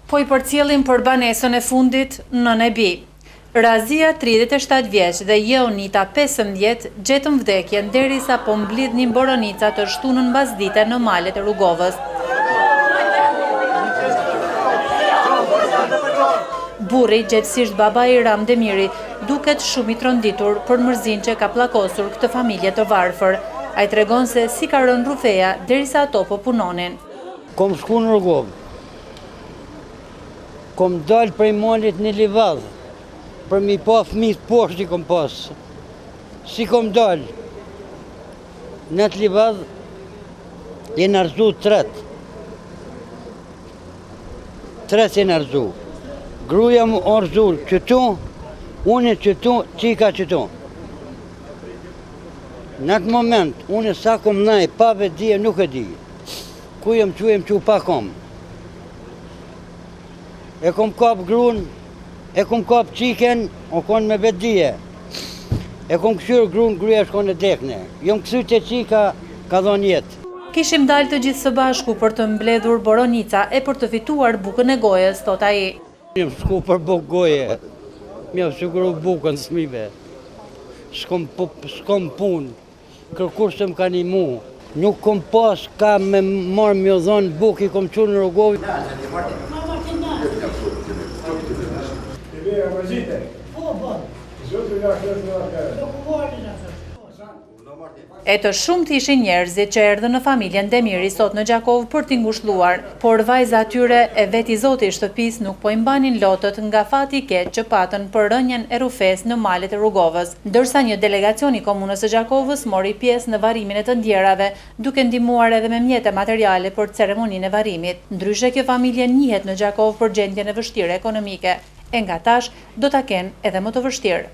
Po i përcjellin për banesën e fundit në Nebi. Razia 37 vjeç dhe Jeonita 15 gjetën vdekjen derisa po mblidhnin boronica të shtunën mbasdite në malet e Rrugovës. Burri, gjithësisht baba i Ram Demiri, duket shumë i tronditur për mërzin që ka pllakosur këtë familje të varfër. Ai tregon se si ka rënë rrufeja derisa ato po punonin. Kom shku në Rrugovë. Kom dalë prej malit një livadh, për mi pa fëmijët poshtë i kom pasë. Si kom dalë, në të livadh, jenë arzu tret. Tret jenë arzu. Gruja më arzu qëtu, unë qëtu, qika qëtu. Në atë moment, unë sa kom nëj, pa vedije nuk e di. Ku jem që pa kom. E kom kap gruën, e kom kap qiken, o konë me vedije. E kom këshyrë gruën, gruja shkon e dekne. Jom kësu të qika, ka dhonë jetë. Kishim dalë të gjithë së bashku për të mbledhur boronica e për të fituar bukën e gojës, thot ai. Jem shku për bukë goje, mjë siguru bukën smive. Shkom punë, kërkur se më ka një mu. Nuk kom pas ka me marë mjë dhonë bukë, i kom qurë në Rrugovë. E të shumë të ishin njerëzit që erdhën në familjen Demiri sot në Gjakov për t'i ngushëlluar, por vajza atyre e veti zoti i shtëpis nuk po i mbanin lotët nga fati i keq që patën për rënjen e rrufes në malet e Rrugovës, ndërsa një delegacion i komunës së Gjakovës mori pjesë në varimin e të ndjerave, duke ndihmuar edhe me mjete materiale për ceremoninë e varimit. Ndryshe kjo familje njihet në Gjakov për gjendjen e vështirë ekonomike, e nga tash do ta kenë edhe më të vështirë.